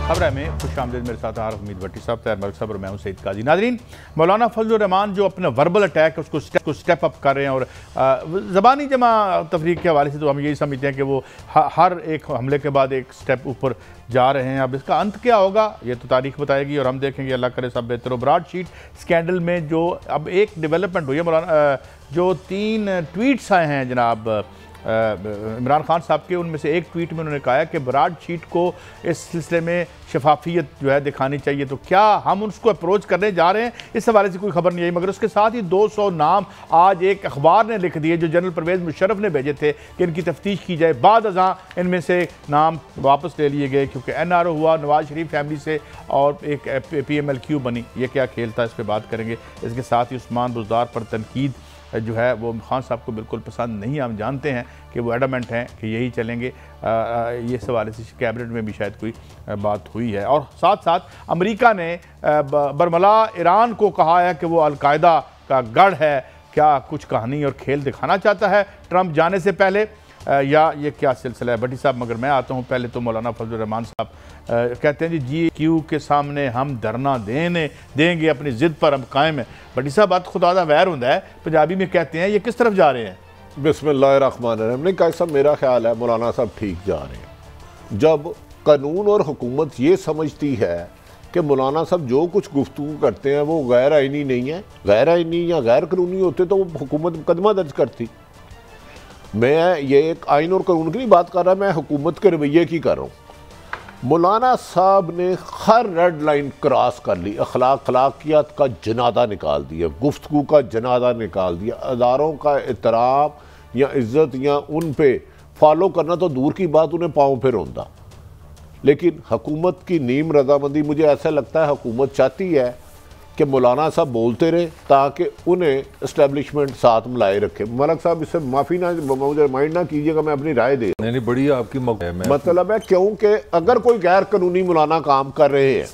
खबर में खुश आमदीद। मेरे साथ आर उम्मीद भट्टी साहब, तैयार मलिक साहब और मैं हूं सईद काजी। नाज़रीन, मौलाना फजलुर रहमान जो अपना वर्बल अटैक है उसको स्टेप अप कर रहे हैं और ज़बानी जमा तफरीक के हवाले से तो हम यही समझते हैं कि वो हर एक हमले के बाद एक स्टेप ऊपर जा रहे हैं। अब इसका अंत क्या होगा ये तो तारीख बताएगी और हम देखेंगे। अल्लाह करे सब बेहतर। ब्रॉडशीट स्कैंडल में जो अब एक डेवलपमेंट हुई है, मौलाना जो 3 ट्वीट्स आए हैं जनाब इमरान खान साहब के, उनमें से एक ट्वीट में उन्होंने कहा है कि ब्रॉडशीट को इस सिलसिले में शफाफियत जो है दिखानी चाहिए। तो क्या हम उसको अप्रोच करने जा रहे हैं, इस हवाले से कोई खबर नहीं आई। मगर उसके साथ ही 200 नाम आज एक अखबार ने लिख दिए जो जनरल परवेज़ मुशर्रफ ने भेजे थे कि इनकी तफ्तीश की जाए। बाद अज़ां इनमें से नाम वापस ले लिए गए क्योंकि NRO हुआ नवाज शरीफ फैमिली से और एक PMLQ बनी। ये क्या खेल था, इस पर बात करेंगे। इसके साथ ही उस्मान बुज़दार पर तनकीद जो है वो खान साहब को बिल्कुल पसंद नहीं। हम जानते हैं कि वो एडमेंट हैं कि यही चलेंगे। ये सवाल से कैबिनेट में भी शायद कोई बात हुई है। और साथ साथ अमेरिका ने बरमला ईरान को कहा है कि वो अलकायदा का गढ़ है। क्या कुछ कहानी और खेल दिखाना चाहता है ट्रंप जाने से पहले, या ये क्या सिलसिला है? भट्टी साहब, मगर मैं आता हूँ पहले तो मौलाना फजलुर रहमान साहब कहते हैं जी GQ के सामने हम धरना देंगे, अपनी ज़िद पर हम कायम है। भट्टी साहब, बात खुदा दा वैर होता है, पंजाबी में कहते हैं, ये किस तरफ जा रहे हैं? बिस्मिल्लाहिर्रहमानिर्रहीम। नहीं कहा साहब, मेरा ख्याल है मौलाना साहब ठीक जा रहे हैं। जब कानून और हुकूमत ये समझती है कि मौलाना साहब जो कुछ गुफ्तगू करते हैं वो गैर आइनी नहीं है, गैर आइनी या गैर कानूनी होते तो वो हुकूमत मुकदमा दर्ज करती। मैं ये एक आइन और कानून की नहीं बात कर रहा, मैं हुकूमत के रवैये की कर रहा हूँ। मौलाना साहब ने हर रेड लाइन क्रॉस कर ली, अखलाकियात का जनादा निकाल दिया, गुफ्तगू का जनादा निकाल दिया, अदारों का एहतराम या इज़्ज़त या उन पे फॉलो करना तो दूर की बात, उन्हें पाँव पे रोंदा। लेकिन हुकूमत की नीम रजामंदी, मुझे ऐसा लगता है हुकूमत चाहती है कि मौलाना साहब बोलते रहे ताकि उन्हें इस्टेब्लिशमेंट साथ मिलाए रखे। मलक साहब, इससे माफ़ी ना, मुझे माइंड ना कीजिएगा, मैं अपनी राय दे नहीं बड़ी आपकी मतलब है क्योंकि अगर कोई गैर कानूनी मौलाना काम कर रहे हैं,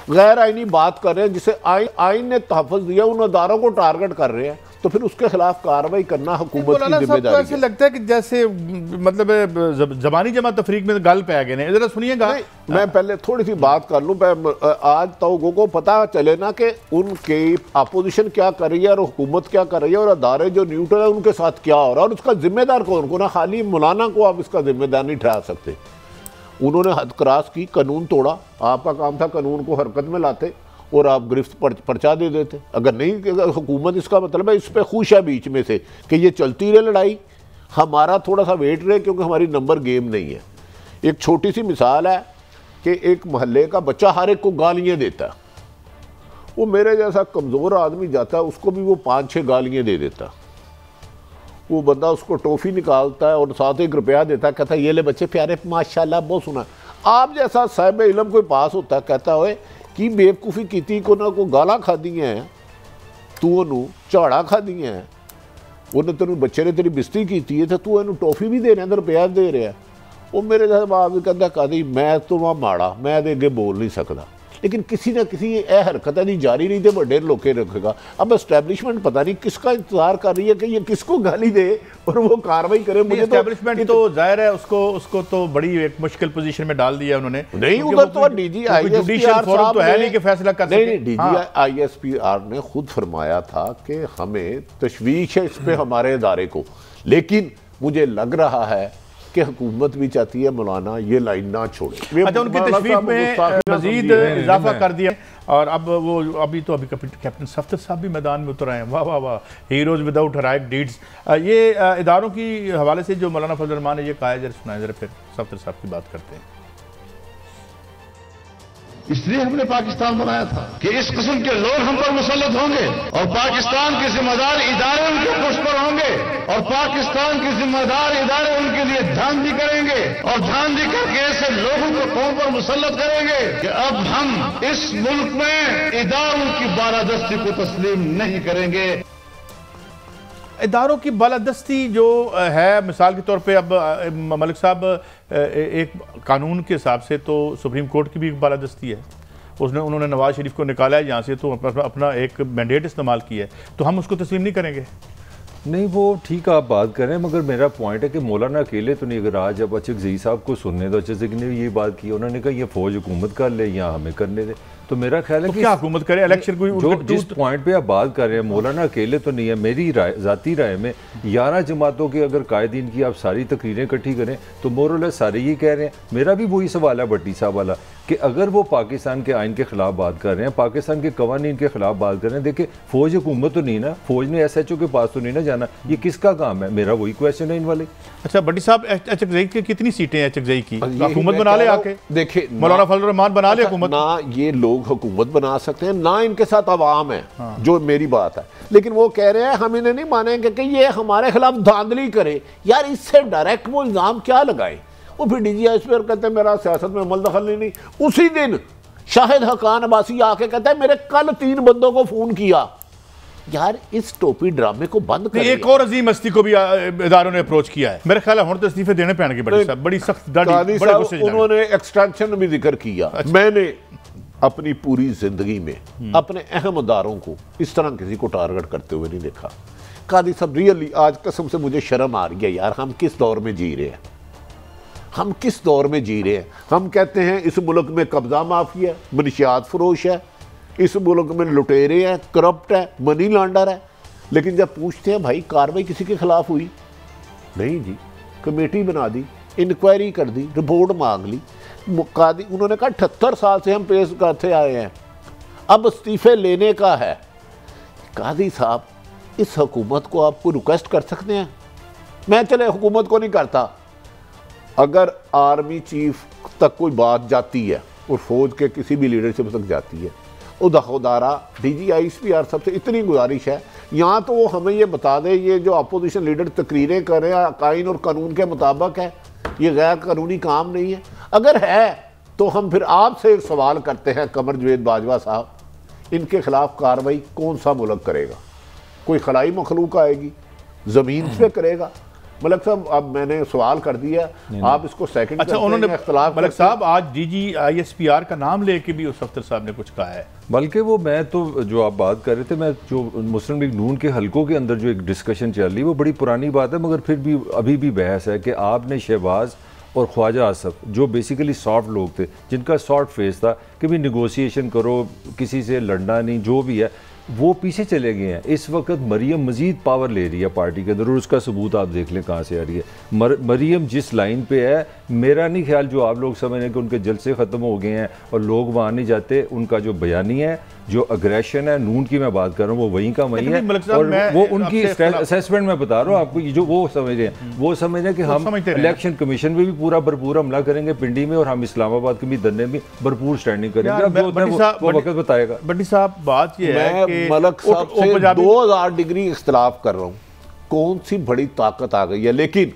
गैर आइनी बात कर रहे हैं, जिसे आइन ने तहफ़्फ़ुज़ दिया, उन अदारों को टारगेट कर रहे हैं, तो फिर उसके खिलाफ कार्रवाई करना हुकूमत की जिम्मेदारी है। ऐसे लगता है कि जैसे मतलब जबानी जमा तफरीक में गल पै गए हैं। जरा सुनिएगा, मैं पहले थोड़ी सी बात कर लूँ। आज तो को पता चले ना कि उनकी अपोजिशन क्या कर रही है और हुकूमत क्या कर रही है और अदारे जो न्यूट्रल है उनके साथ क्या हो रहा है और उसका जिम्मेदार कौन को। ना खाली मौलाना को आप इसका जिम्मेदार नहीं ठहरा सकते। उन्होंने हद क्रॉस की, कानून तोड़ा। आपका काम था कानून को हरकत में लाते और आप गिरफ्त पर्चा दे देते। अगर नहीं, हुकूमत, इसका मतलब है इस पर खुश है बीच में से कि ये चलती रहे लड़ाई, हमारा थोड़ा सा वेट रहे, क्योंकि हमारी नंबर गेम नहीं है। एक छोटी सी मिसाल है कि एक मोहल्ले का बच्चा हर एक को गालियाँ देता है। वो मेरे जैसा कमज़ोर आदमी जाता है, उसको भी वो 5-6 गालियाँ दे देता। वो बंदा उसको टॉफ़ी निकालता है और साथ 1 रुपया देता है, कहता है ये ले बच्चे प्यारे, माशाल्लाह बहुत सुना। आप जैसा साहिब इल्म कोई पास होता है, कहता है कि बेवकूफ़ी की को ना को गाला खादी हैं, तू ओनू झाड़ा खादी हैं, उन्हें तेन बच्चे ने तेरी बेइज्जती की है, तो तू इनू टॉफ़ी भी दे रहा है, रुपया दे रहा है। वो मेरे जैसा बाप भी कहता कदी मैं तो वहाँ माड़ा, मैं तो अगे बोल नहीं सकता। लेकिन किसी ना किसी यह हरकत नहीं जारी रही तो बड़े लोके रखेगा। अब एस्टैब्लिशमेंट पता नहीं किसका इंतजार कर रही है कि ये किसको गाली दे और वो कार्रवाई करे। मुझे एस्टैब्लिशमेंट तो जाहिर है उसको तो बड़ी एक मुश्किल पोजीशन में डाल दिया उन्होंने। नहीं, उधर तो DG ISPR फोरम तो है नहीं कि फैसला कर सके। नहीं, DG ISPR ने खुद फरमाया था कि हमें तशवीश है इस पे हमारे इदारे को। लेकिन मुझे लग रहा है कि हुकूमत भी चाहती है मौलाना ये लाइन ना छोड़े। अच्छा, उनकी तशवीश में मजीद इजाफा कर दिया और अब वो अभी कैप्टन सफ्तर साहब भी मैदान में उतर आए हैं। वाह वाह वाह, हीरोज विदाउट हेरोइक डीड्स। ये इदारों की हवाले से जो मौलाना फजलुर रहमान ने ये कहा है, जरा सुनाए, जरा फिर सफ्तर साहब की बात करते हैं। इसलिए हमने पाकिस्तान बनाया था कि इस किस्म के लोग हम पर मुसल्लत होंगे और पाकिस्तान के जिम्मेदार इदारे उनके पुष्ट पर होंगे और पाकिस्तान के जिम्मेदार इदारे उनके लिए धांधली करेंगे और धांधली करके ऐसे लोगों को कौम पर मुसल्लत करेंगे कि अब हम इस मुल्क में इदारों की बालादस्ती को तस्लीम नहीं करेंगे। इदारों की बालादस्ती जो है, मिसाल के तौर पे अब मलिक साहब, एक कानून के हिसाब से तो सुप्रीम कोर्ट की भी एक बालादस्ती है। उन्होंने नवाज शरीफ को निकाला है यहाँ से, तो अपना एक मैंडेट इस्तेमाल किया है, तो हम उसको तस्लीम नहीं करेंगे। नहीं वो ठीक आप बात कर रहे हैं, मगर मेरा पॉइंट है कि मौलाना अकेले तो नहीं, अगर आज अब अचकज़ई साहब को सुनने तो अचकज़ई ने ये बात की, उन्होंने कहा ये फौज हुकूमत कर ले या हमें करने दे, तो मेरा ख्याल है तो कि क्या हुकूमत करे, इलेक्शन कोई जो जिस पॉइंट पे आप बात कर रहे हैं मौलाना अकेले तो नहीं है। मेरी राय, ज़ाती राय में 11 जमातों के अगर कायदीन की आप सारी तकरीरें इकट्ठी करें तो मोरल सारे ये कह रहे हैं। मेरा भी वही सवाल है भट्टी साहब वाला कि अगर वो पाकिस्तान के आइन के खिलाफ बात कर रहे हैं, पाकिस्तान के कवानीन के खिलाफ बात कर रहे हैं, देखिए फौज हुकूमत तो नहीं ना, फौज ने SHO के पास तो नहीं ना जाना, ये किसका काम है? मेरा वही क्वेश्चन है इन वाले। अच्छा भट्टी साहब, अचकज़ई की कितनी सीटें हैं अचकज़ई की? हुकूमत बना ले आके, देखिए मौलाना फजल रहमान बना ले हुकूमत। ना ये लोग हुकूमत बना सकते हैं ना इनके साथ अवाम है, जो मेरी बात है। लेकिन वो कह रहे हैं हम इन्हें नहीं मानेंगे कि ये हमारे खिलाफ धांधली करे। यार इससे डायरेक्ट वो इल्जाम क्या लगाए? वो फिर DGI पर कहते हैं मेरा सियासत में अमल दखल नहीं। उसी दिन शाहिद हकान अब्बासी आके कहता है मेरे कल 3 बंदों को फोन किया। यार इस टोपी ड्रामे को बंद करिए। एक और अजीम हस्ती को भी इदारों ने अप्रोच किया है, मेरे ख्याल है हुण तो इस्तीफे देने पैणगे बड़ी साहब, बड़ी सख्त दाढ़ी, बड़े गुस्से में। उन्होंने एक्सटेंशन भी जिक्र किया। मैंने अपनी पूरी जिंदगी में अपने अहम अदारों को इस तरह किसी को टारगेट करते हुए नहीं देखा। कादी साहब रियली आज कसम से मुझे शर्म आ रही है यार, हम किस दौर में जी रहे हैं? हम किस दौर में जी रहे हैं? हम कहते हैं इस मुल्क में कब्जा माफिया है, मनशियात फरोश है, इस मुल्क में लुटेरे हैं, करप्ट है, मनी लॉन्डर है। लेकिन जब पूछते हैं भाई कार्रवाई किसी के खिलाफ हुई? नहीं जी, कमेटी बना दी, इंक्वायरी कर दी, रिपोर्ट मांग ली। कादी उन्होंने कहा 78 साल से हम पेश करते आए हैं, अब इस्तीफे लेने का है। कादी साहब इस हुकूमत को आपको रिक्वेस्ट कर सकते हैं? मैं चले हुकूमत को नहीं करता, अगर आर्मी चीफ तक कोई बात जाती है और फौज के किसी भी लीडरशिप तक जाती है, खुदारा DGI SPR सबसे इतनी गुजारिश है, यहाँ तो वो हमें ये बता दे ये जो अपोजिशन लीडर तकरीरें कर रहे हैं आइन और कानून के मुताबिक है, ये गैर कानूनी काम नहीं है। अगर है तो हम फिर आपसे एक सवाल करते हैं कमर जवेद बाजवा साहब, इनके खिलाफ कार्रवाई कौन सा मुल्क करेगा? कोई खलाई मखलूक आएगी, ज़मीन पे करेगा? मलक साहब अब मैंने सवाल कर दिया, आप इसको सेकंड। अच्छा उन्होंने मलक साहब आज DGI SPR का नाम लेके भी उस अख्तर साहब ने कुछ कहा है, बल्कि वो मैं तो जो आप बात कर रहे थे, मैं जो मुस्लिम लीग नून के हलकों के अंदर जो एक डिस्कशन चल रही है वो बड़ी पुरानी बात है, मगर फिर भी अभी भी बहस है कि आपने शहबाज और ख्वाजा आसफ जो बेसिकली सॉफ्ट लोग थे, जिनका सॉफ्ट फेस था कि भी निगोशिएशन करो, किसी से लड़ना नहीं, जो भी है वो पीछे चले गए हैं। इस वक्त मरियम मज़ीद पावर ले रही है पार्टी के अंदर और उसका सबूत आप देख लें कहाँ से आ रही है। मरियम जिस लाइन पे है, मेरा नहीं ख्याल जो आप लोग समझ रहे हैं कि उनके जलसे ख़त्म हो गए हैं और लोग वहाँ नहीं जाते, उनका जो बयानी है, जो अग्रेशन है नून की मैं बात कर रहा हूँ, वो वहीं का वहीं है। और वो उनकी असेसमेंट में बता रहा हूँ आपको, जो वो समझ रहे हैं, वो समझ रहे हैं कि हम इलेक्शन कमीशन में भी पूरा भरपूर हमला करेंगे पिंडी में, और हम इस्लामाबाद के भी धरने में भरपूर स्टैंडिंग करेंगे। वो वक्त बताएगा। बट्टी साहब बात ये है कि मलक साहब से 2000 डिग्री इख्तिलाफ कर रहा हूँ, कौन सी बड़ी ताकत आ गई है। लेकिन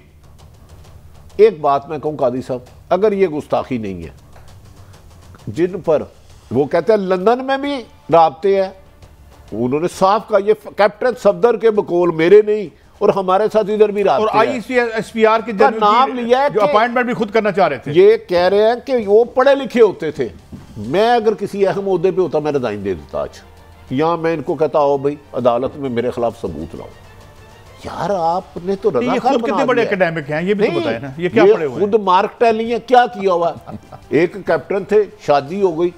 एक बात मैं कहूँ कादी साहब, अगर ये गुस्ताखी नहीं है, जिन पर वो कहते हैं लंदन में भी राब्ते हैं, उन्होंने साफ कहा ये कैप्टन सफदर के बकौल, मेरे नहीं, और हमारे साथ इधर भी राब्ते हैं। और ICSPR के नाम लिया है, जो अपॉइंटमेंट भी खुद करना चाह रहे थे। ये कह रहे हैं कि वो पढ़े लिखे होते थे। मैं अगर किसी अहम ओहदे पे होता मैं रिजाइन दे देता आज, या मैं इनको कहता हो भाई अदालत में मेरे खिलाफ सबूत लाओ। यार आपने तो ये खुद कितने बड़े एकेडमिक हैं, ये भी तो बताएं ना, ये क्या पढ़े हुए हैं? खुद मार्क टैली है, क्या किया हुआ? एक कैप्टन थे, शादी हो गई,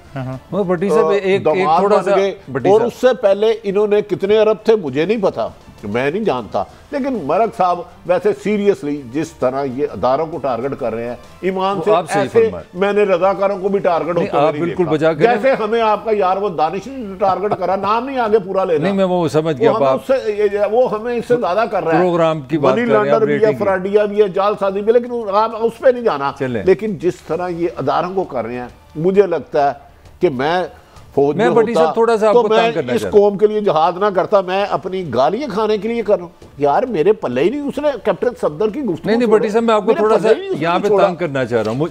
भट्टी साहब एक थोड़ा सा, और उससे पहले इन्होंने कितने अरब थे मुझे नहीं पता, मैं नहीं जानता। लेकिन मलक साहब वैसे सीरियसली जिस तरह ये अदारों को टारगेट कर रहे हैं, ईमान से ऐसे मैंने रजाकारों को भी टारगेट होते आप बिल्कुल बजा कर, जैसे हमें आपका यार वो दानिश टारगेट करा, नाम नहीं आगे पूरा लेना। नहीं मैं वो समझ गया, वो हमें इससे ज्यादा कर रहा है। प्रोग्राम की बात मनी लॉन्डर भी है, फ्रॉडिया भी है, जालसाजी भी, लेकिन आप उस पर नहीं जाना। लेकिन जिस तरह ये अदारों को कर रहे हैं, मुझे लगता है कि मैं फौज में होता थोड़ा सा तो मैं इस कौम के लिए जहाद ना करता, मैं अपनी गालियां खाने के लिए कर रहा हूं। यार मेरे पल्ले ही नहीं, उसने कैप्टन सफदर की गुफ्तगू। नहीं भट्टी साहब मैं आपको थोड़ा सा यहाँ पे तंग करना चाह रहा हूँ।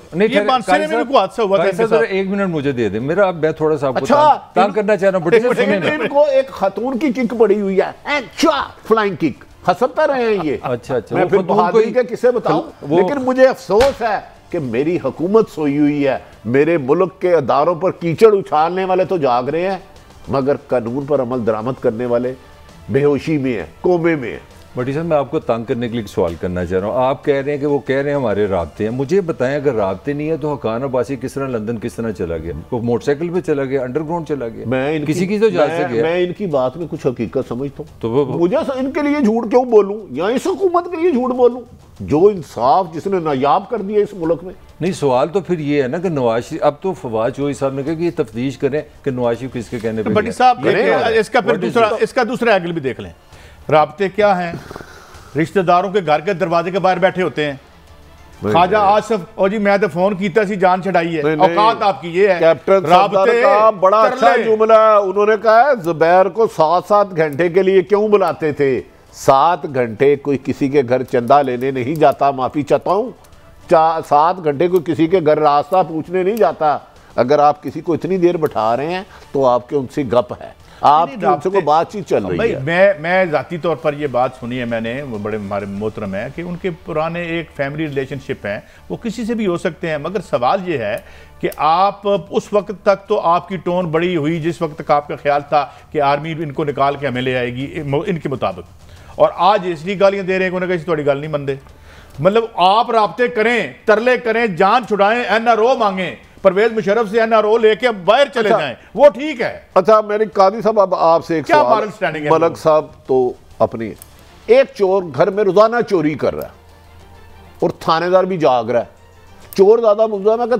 एक मिनट मुझे दे दे, मेरा मैं थोड़ा सा आपको तंग करना चाह रहा हूँ। इनको एक खातून की किक पड़ी हुई है, फ्लाइंग किक, हंसता रहे हैं ये। अच्छा मैं फिर बहादुरी के किस्से बताऊं, लेकिन मुझे अफसोस है कि मेरी हुकूमत सोई हुई है, मेरे मुल्क के अदारों पर कीचड़ उछालने वाले तो जाग रहे हैं, मगर कानून पर अमल दरामद करने वाले बेहोशी में है, कोमे में है। भट्टी साहब, मैं आपको तंग करने के लिए एक सवाल करना चाह रहा हूँ। आप कह रहे हैं कि वो कह रहे हैं हमारे राब्ते हैं, मुझे बताएं अगर राब्ते नहीं है तो हकान अब्बासी किस तरह लंदन किस तरह चला गया? वो मोटरसाइकिल पे चला गया, अंडरग्राउंड चला गया, किसी की तो इजाजत से गया। मैं इनकी बात में कुछ हकीकत समझता हूँ, तो मुझे इनके लिए झूठ क्यों बोलूं या इस हुकूमत के लिए झूठ बोलूं जो इंसाफ जिसने नायाब कर दिया इस मुल्क में? नहीं, सवाल तो फिर ये है ना कि नवाज शरीफ, अब तो फवाद चौधरी साहब ने कहा कि ये तफ्तीश करें कि नवाज शरीफ किसके कहने पे भट्टी साहब इसका दूसरा एंगल भी देख लें। राब्ते क्या हैं? रिश्तेदारों के घर के दरवाजे के बाहर बैठे होते हैं। ख्वाजा आसिफ और जी मैं तो फोन कीता सी जान छड़ाई है, औकात आपकी ये है। कैप्टन सफदर का बड़ा अच्छा जुमला, उन्होंने कहा है जुबैर को 7-7 घंटे के लिए क्यों बुलाते थे? 7 घंटे कोई किसी के घर चंदा लेने नहीं जाता, माफी चाहता हूँ। 7 घंटे कोई किसी के घर रास्ता पूछने नहीं जाता। अगर आप किसी को इतनी देर बैठा रहे हैं तो आपके उनसे गप है, आपकी उनसे कोई बातचीत चल रही है। मैं जाती तौर पर ये बात सुनी है मैंने, वो बड़े हमारे मोहतरम है कि उनके पुराने एक फैमिली रिलेशनशिप हैं, वो किसी से भी हो सकते हैं। मगर सवाल ये है कि आप उस वक्त तक तो आपकी टोन बड़ी हुई जिस वक्त तक आपका ख्याल था कि आर्मी इनको निकाल के हमें ले आएगी इनके मुताबिक, और आज इसलिए गालियां दे रहे हैं कि थोड़ी गाल नहीं मनते। मतलब आप राब्ते करें, तरले करें, जान छुड़ाएं, NRO मांगे, परवेज मुशर्रफ से NRO लेके अब बाहर चले जाएं, वो ठीक है। अच्छा मेरे कादी साहब, अब आपसे एक क्या सवाल। मलक साहब तो अपनी एक चोर घर में रोजाना चोरी कर रहा है और थानेदार भी जाग रहा है। चोर ज्यादा मुल्ज़म है कि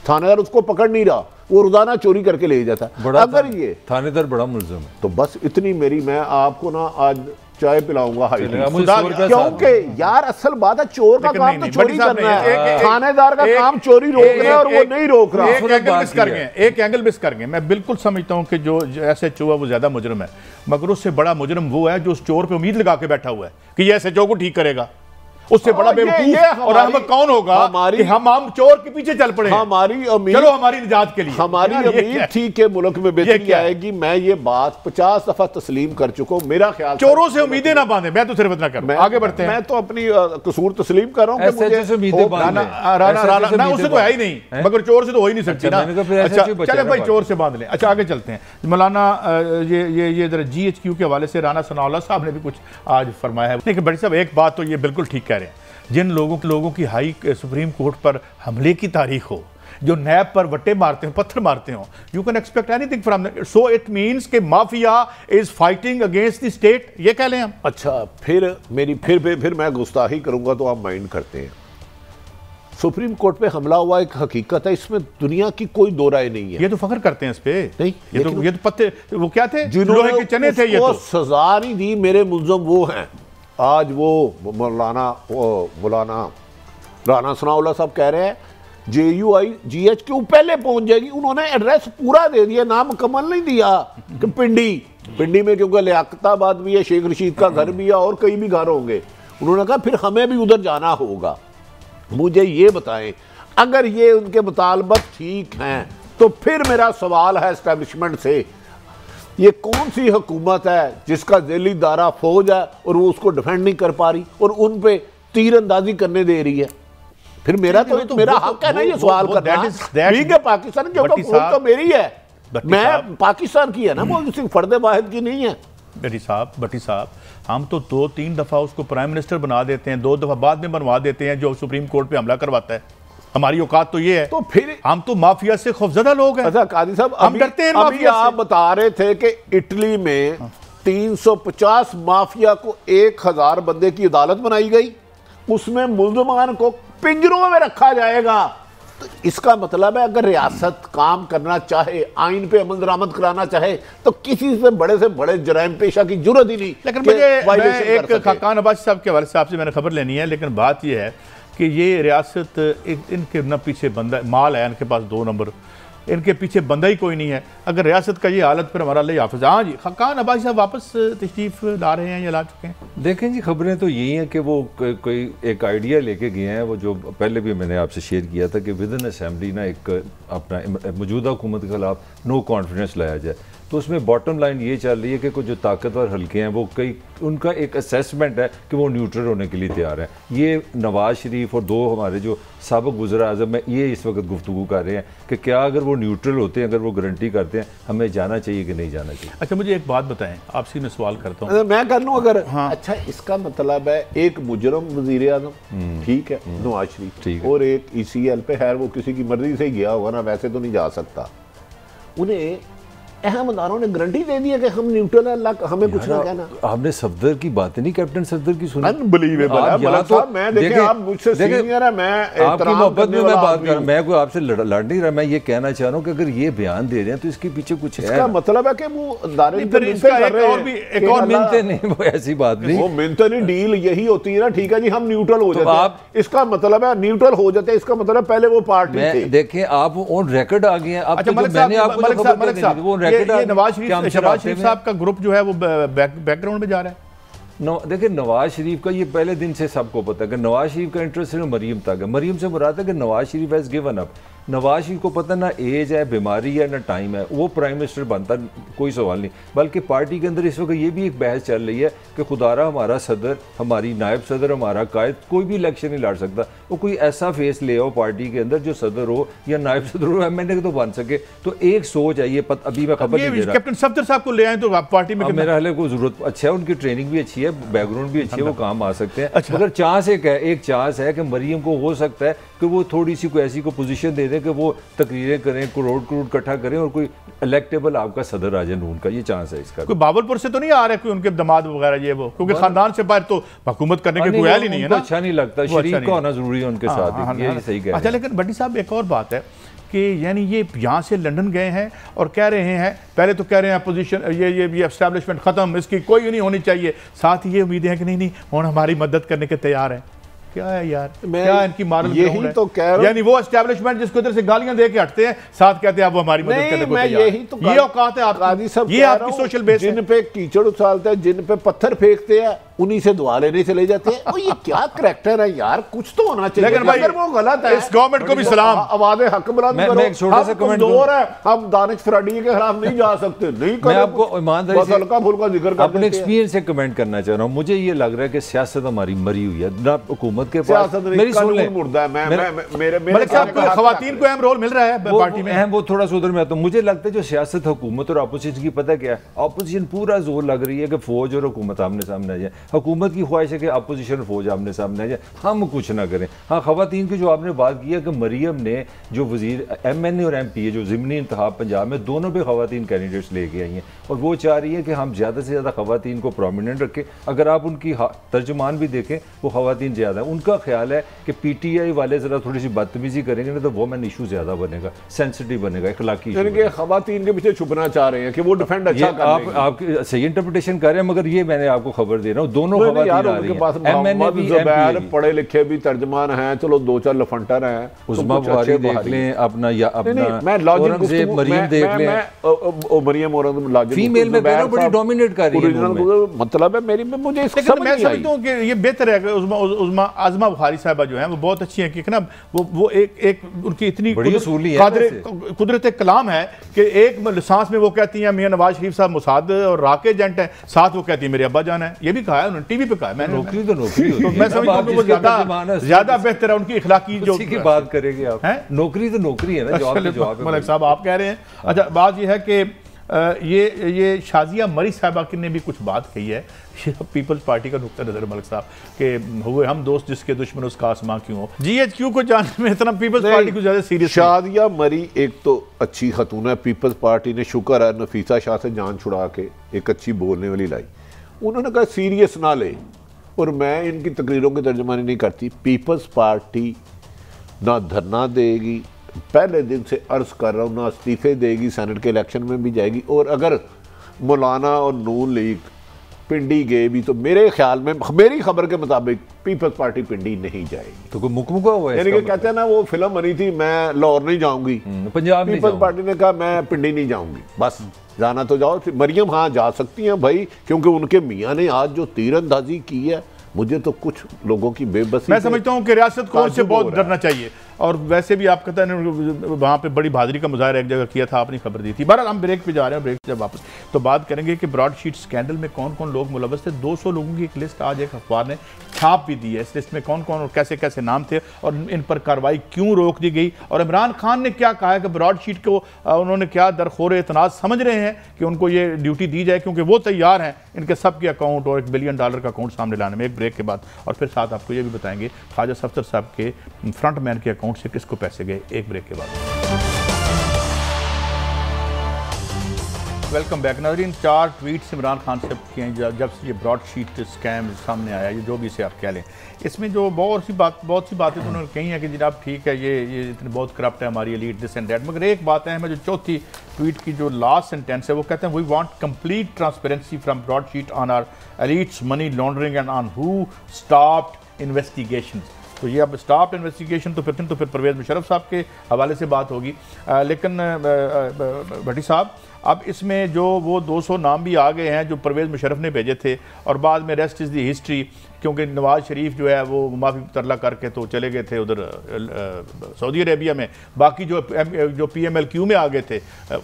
थानेदार उसको पकड़ नहीं रहा, वो रोजाना चोरी करके ले जाता है। अगर ये थानेदार बड़ा मुल्ज़म है तो बस इतनी मेरी, मैं आपको ना आज चाय पिलाऊंगा, क्योंकि यार असल बात है चोर का काम तो चोरी करना है, थानेदार का काम चोरी रोकना है और वो नहीं रोक रहा। एक एंगल मिस कर गए। मैं बिल्कुल समझता हूं कि जो SHO है वो ज्यादा मुजरिम है, मगर उससे बड़ा मुजरिम वो है जो उस चोर पे उम्मीद लगा के बैठा हुआ है कि ये SHO को ठीक करेगा। उससे बड़ा बेवकूफ और अहमक कौन होगा कि हम चोर के पीछे चल पड़े। हमारी उम्मीद, चलो हमारी निजात के लिए हमारी उम्मीद थी कि मुल्क में बेहतरी आएगी। मैं ये बात 50 दफा तस्लीम कर चुका हूं। मेरा ख्याल चोरों से उम्मीदें ना बांधे, मैं तो सिर्फ इतना कर, आगे बढ़ते हैं। मैं तो अपनी कसूर तस्लीम कर रहा हूं कि मुझे उससे तो है ही नहीं, मगर चोर से तो हो ही नहीं सकती ना। अच्छा चले भाई, चोर से बांध लें। अच्छा आगे चलते हैं। मौलाना ये जरा GHQ के हवाले से राना सनाउल्लाह साहब ने भी कुछ आज फरमाया है। लेकिन बड़ी साहब एक बात तो ये बिल्कुल ठीक कह रहे हैं, जिन लोगों की हाई सुप्रीम कोर्ट पर हमले की तारीख हो, जो नैब पर वट्टे मारते हो, पत्थर मारते हो, you can expect anything from, so it means कि mafia is fighting against the state, ये कह लें हम। अच्छा फिर मैं गुस्ताखी करूंगा तो आप माइंड करते हैं। सुप्रीम कोर्ट पे हमला हुआ एक हकीकत है, इसमें दुनिया की कोई दो राय नहीं है। ये तो फख्र करते हैं इस पे। नहीं, ये तो पत्ते वो क्या थे, लोहे के चने थे। ये तो सजा नहीं दी, मेरे मुल्ज़म वो हैं। आज वो मौलाना राना सनाउल्लाह साहब कह रहे हैं JUI GHQ पहले पहुंच जाएगी। उन्होंने एड्रेस पूरा दे दिया, नाम मुकम्मल नहीं दिया कि पिंडी में, क्योंकि लियाकताबाद भी है, शेख रशीद का घर भी है और कई भी घर होंगे। उन्होंने कहा फिर हमें भी उधर जाना होगा। मुझे ये बताएं, अगर ये उनके मुतालबत ठीक हैं तो फिर मेरा सवाल है एस्टेब्लिशमेंट से, ये कौन सी हुकूमत है जिसका ज़ेली दारा फौज है और वो उसको डिफेंड नहीं कर पा रही और उन पे तीर अंदाजी करने दे रही है? फिर मेरा हक है ना ये सवाल करना। ठीक है, पाकिस्तान क्योंकि फौज तो मेरी है, मैं पाकिस्तान की है ना, वो किसी फर्द वाहिद की नहीं है। भट्टी साहब हम तो 2-3 दफा उसको प्राइम मिनिस्टर बना देते हैं, 2 दफा बाद में बनवा देते हैं जो सुप्रीम कोर्ट पे हमला करवाता है। हमारी औकात तो ये है, तो फिर हम तो माफिया से खौफजदा लोग हैं। अच्छा कादी साहब, हम डरते हैं माफिया से। आप बता रहे थे कि इटली में 350 माफिया को 1000 बंदे की अदालत बनाई गई, उसमें मुल्ज़मान को पिंजरों में रखा जाएगा। तो इसका मतलब है अगर रियासत काम करना चाहे, आइन पे अमल दरामद कराना चाहे, तो किसी से बड़े जराइम पेशा की जरूरत ही नहीं। लेकिन मुझे एक खाकान अब्बासी साहब के हवाले से आपसे मैंने खबर लेनी है, लेकिन बात यह है कि ये रियासत इनके न पीछे बंदा माल है, इनके पास 2 नंबर, इनके पीछे बंदा ही कोई नहीं है। अगर रियासत का ये हालत पर हमारा अल्लाह हाफ़िज़। हाँ जी, खाकान अब्बासी साहब वापस तशरीफ़ ला रहे हैं या ला चुके हैं? देखें जी, खबरें तो यही हैं कि वो कोई एक आइडिया लेके गए हैं, वो जो पहले भी मैंने आपसे शेयर किया था कि विद इन असेंबली ना एक अपना मौजूदा हुकूमत के खिलाफ नो कॉन्फिडेंस लाया जाए। तो उसमें बॉटम लाइन ये चल रही है कि कुछ जो ताकतवर हल्के हैं वो कई उनका एक असेसमेंट है कि वो न्यूट्रल होने के लिए तैयार है। ये नवाज शरीफ और दो हमारे जो साबिक वज़ीर आज़म में ये इस वक्त गुफ्तगू कर रहे हैं कि क्या अगर वो न्यूट्रल होते हैं, अगर वो गारंटी करते हैं, हमें जाना चाहिए कि नहीं जाना चाहिए। अच्छा मुझे एक बात बताएं, आपसे मैं सवाल करता हूँ, मैं कर लूँ अगर हाँ। अच्छा इसका मतलब है एक मुजरम वज़ीर आज़म ठीक है नवाज शरीफ और एक ECL पे है, वो किसी की मर्जी से गया होगा ना, वैसे तो नहीं जा सकता, उन्हें अहम अदारों ने गारंटी दे दी है कि हम न्यूट्रल है, अल्लाह हमें कुछ ना कहना। आपने सफदर की बात नहीं, कैप्टन सफदर की सुनी? अनबिलीवेबल है मलिक साहब, मैं देखें आप मुझसे सीनियर है, मैं आपकी मोहब्बत में मैं बात कर रहा हूं, मैं कोई आपसे लड़ नहीं रहा, मैं ये कहना चाह रहा हूं कि अगर ये बयान दे रहे हैं तो इसके पीछे कुछ है। इसका मतलब है कि वो दायरे फिर इसका एक और मिलते नहीं, वो ऐसी बात नहीं, वो मिलते नहीं, डील यही होती है ना, ठीक है जी हम न्यूट्रल हो जाते हैं, इसका मतलब है न्यूट्रल हो जाते हैं, इसका मतलब पहले वो पार्टी थे। देखें आप ऑन रिकॉर्ड आ गए हैं, अब मैंने आपको वो रिकॉर्ड शहबाज शरीफ साहब का ग्रुप जो है वो बैकग्राउंड में जा रहा है। देखिए नवाज शरीफ का ये पहले दिन से सबको पता है कि नवाज शरीफ का इंटरेस्ट सिर्फ मरीम तक है। मरीम से मुराद है कि Nawaz Sharif has given up. Nawaz Sharif को पता ना एज है, बीमारी है, ना टाइम है, वो प्राइम मिनिस्टर बनता कोई सवाल नहीं। बल्कि पार्टी के अंदर इस वक्त ये भी एक बहस चल रही है कि खुदारा हमारा सदर, हमारी नायब सदर, हमारा कायद कोई भी इलेक्शन नहीं लड़ सकता, वो कोई ऐसा फेस ले आओ पार्टी के अंदर जो सदर हो या नायब सदर हो, MNA तो बन सके। तो एक सोच है ये अभी मैं खबर नहीं दे रहा, कैप्टन सफदर साहब को ले आए तो पार्टी में मेरा हाल को जरूरत अच्छा है, उनकी ट्रेनिंग भी अच्छी है, बैकग्राउंड भी अच्छी है, वो काम आ सकते हैं। मगर चांस एक चांस है कि मरीम को हो सकता है कि वो थोड़ी सी कोई ऐसी को पोजीशन दे दें कि वो तकरीरें करें, करोड़ इकट्ठा करें और कोई इलेक्टेबल आपका सदर आ जाए नून का, ये चांस है इसका। कोई बावलपुर से तो नहीं आ रहे कोई उनके दामाद वगैरह ये वो, क्योंकि खानदान से बाहर तो हुकूमत करने के कोई ही नहीं है ना, अच्छा नहीं लगता, शरीफ का होना जरूरी है उनके साथ, ये सही कह रहे हैं। अच्छा लेकिन भट्टी साहब एक और बात है कि यानी ये यहाँ से लंदन गए हैं और कह रहे हैं, पहले तो कह रहे हैं अपोजिशन ये एस्टैब्लिशमेंट खत्म, इसकी कोई नहीं होनी चाहिए, साथ ही ये उम्मीदें हैं कि नहीं हम हमारी मदद करने के तैयार हैं। क्या है यार, क्या इनकी मॉरल यही तो कह रहा हूं, यानी वो एस्टैब्लिशमेंट जिसको इधर से गालियां दे के हटते हैं, साथ कहते हैं आप हमारी मदद करने को तैयार हैं। तो ये औकात है आपकी, ये आपकी सोशल बेस है। जिन पे कीचड़ उछालते हैं, जिन पे पत्थर फेंकते हैं, उन्हीं से दुआ लेने चले जाते हैं। और ये क्या करैक्टर है यार, कुछ तो होना चाहिए। लेकिन भाई वो गलत है, इस गवर्नमेंट को भी सलाम, आवाज़ें हक बुलंद करो। मैं एक छोटा सा कमेंट कमजोर है, हम दानिश फराडी के खिलाफ नहीं जा सकते, नहीं मैं आपको ईमानदारी से हल्का फुल्का जिक्र अपने एक्सपीरियंस से कमेंट करना चाह रहा हूँ। मुझे ये लग रहा है कि सियासत हमारी मरी हुई है ना, हुकूमत के पास मेरी सुन ले, खवातीन को अहम रोल मिल रहा है पार्टी में, अहम वो थोड़ा सा उधर में आता हूँ। मुझे लगता है जो सियासत हुकूमत और अपोजिशन की पता क्या है, अपोजिशन पूरा जोर लग रही है कि फौज और हुकूमत आमने सामने आ जाए, हुकूमत की ख्वाहिश है कि अपोजिशन फौज आमने सामने आ जाए, हम कुछ ना करें। हाँ खवातीन की जो आपने बात की है कि मरियम ने जो वजीर MNA और MP जो ज़िमनी इंतखाब पंजाब में दोनों पे खवातीन कैंडिडेट्स लेके आई हैं और वो चाह रही है कि हम ज़्यादा से ज़्यादा खवातीन को प्रोमिनेंट रखें। अगर आप उनकी तर्जुमान भी देखें वो खवातीन ज़्यादा है, उनका ख्याल है कि PTI वाले ज़रा थोड़ी सी बदतमीजी करेंगे ना तो वोमेन इशू ज़्यादा बनेगा, सेंसिटिव बनेगा, इखलाकी इशू। खवातीन के पीछे छुपना चाह रहे हैं कि वो डिफेंड अच्छा कर लेंगे। आप सही इंटरप्रिटेशन कर रहे हैं, मगर ये मैंने आपको खबर दे रहा हूँ, दोनों खवातीन आ रही हैं। MNA भी पढ़े लिखे भी तर्जमान हैं, चलो 2-4 लफंटर हैं, उस्मा बुखारी देख लें, अपना या अपना औरंगजेब मरीम देख लें, मरियम औरंगजेब फीमेल में बहनों बड़ी डोमिनेट कर रही है। मतलब है मेरी में मुझे मैं समझता हूँ कि ये बेहतर है कि आज़मा बुखारी साहबा जो है वो बहुत अच्छी है कि ना वो एक उनकी इतनी कुदरत कलाम है कि एक सांस में वो कहती हैं मियां नवाज शरीफ साहब मुसाद और राके एजेंट हैं, साथ वो कहती है मेरे अब्बा जान है। ये भी कहा है उन्होंने, टीवी पे कहा है। मैंने नौकरी तो नौकरी होती है, मैं समझता हूं कि वो ज्यादा बेहतर है उनकी इखलाकी जो की बात करेंगे आप, नौकरी तो नौकरी है ना। जवाब मलिक साहब आप कह रहे हैं। अच्छा बात ये है कि ये शाजिया मरी साहबा ने भी कुछ बात कही है, पीपल्स पार्टी का नुक्ता नजर मलिक साहब के हुए हम दोस्त जिसके दुश्मन उसका आसमां क्यों हो। GHQ को जानने में इतना पीपल्स पार्टी को ज्यादा सीरियस। शादिया मरी एक तो अच्छी खतून है, पीपल्स पार्टी ने शुक्र है नफीसा शाह से जान छुड़ा के एक अच्छी बोलने वाली लाई, उन्होंने कहा सीरियस ना ले। और मैं इनकी तकरीरों की तर्जुमानी नहीं करती, पीपल्स पार्टी ना धरना देगी, पहले दिन से अर्ज कर रहा हूँ, ना इस्तीफे देगी, सेनेट के इलेक्शन में भी जाएगी। और अगर मौलाना और नून लीग पिंडी गए भी तो मेरे ख्याल में, मेरी खबर के मुताबिक पीपल्स पार्टी पिंडी नहीं जाएगी। तो कोई मुकमुका हुआ है, यानी कि कहते हैं ना वो फिल्म बनी थी मैं लाहौर नहीं जाऊंगी, पंजाब पीपल्स पार्टी ने कहा मैं पिंडी नहीं जाऊंगी, बस जाना तो जाओ। मरियम हाँ जा सकती हैं भाई, क्योंकि उनके मियाँ ने आज जो तीरंदाजी की है मुझे तो कुछ लोगों की बेबसी, मैं समझता हूं कि रियासत को उससे बहुत डरना चाहिए। और वैसे भी आप कहते हैं वहाँ पे बड़ी बहादुरी का मुजाहरा एक जगह किया था, आपने खबर दी थी। बहरहाल हम ब्रेक पे जा रहे हैं, ब्रेक से जब वापस तो बात करेंगे कि ब्रॉडशीट स्कैंडल में कौन कौन लोग मुलव्वस थे। 200 लोगों की एक लिस्ट आज एक अखबार ने छाप भी दी है। इस लिस्ट में कौन कौन और कैसे कैसे नाम थे और इन पर कार्रवाई क्यों रोक दी गई, और इमरान खान ने क्या कहा है कि ब्रॉडशीट को उन्होंने क्या दरखोर एतनाज़ समझ रहे हैं कि उनको ये ड्यूटी दी जाए, क्योंकि वो तैयार हैं इनके सबके अकाउंट और $1 बिलियन का अकाउंट सामने लाने में। एक ब्रेक के बाद और फिर साथ आपको ये भी बताएंगे ख्वाजा सफदर साहब के फ्रंट मैन के अकाउंट से किसको पैसे गए। एक ब्रेक के बाद वेलकम बैक। नाज़रीन, 4 ट्वीट्स इमरान खान से किए हैं जब से ये ब्रॉडशीट स्कैम सामने आया, ये जो भी इसे आप कह लें। इसमें जो बहुत सी बातें तो उन्होंने कही हैं कि जनाब ठीक है, ये इतनी बहुत करप्ट है हमारी एलीट, दिस एंड दैट। मगर एक बात है, मैं जो चौथी ट्वीट की जो लास्ट सेंटेंस है वो कहते हैं we want complete transparency from Broadsheet on our elites money laundering and on who stopped investigation. तो ये अब स्टॉप इन्वेस्टिगेशन तो फिर परवेज़ मुशर्रफ साहब के हवाले से बात होगी। लेकिन भट्टी साहब, अब इसमें जो वो 200 नाम भी आ गए हैं जो परवेज़ मुशर्रफ ने भेजे थे, और बाद में रेस्ट इज़ दी हिस्ट्री, क्योंकि नवाज शरीफ जो है वो माफ़ी तरला करके तो चले गए थे उधर सऊदी अरेबिया में। बाकी जो PMLQ में आ गए थे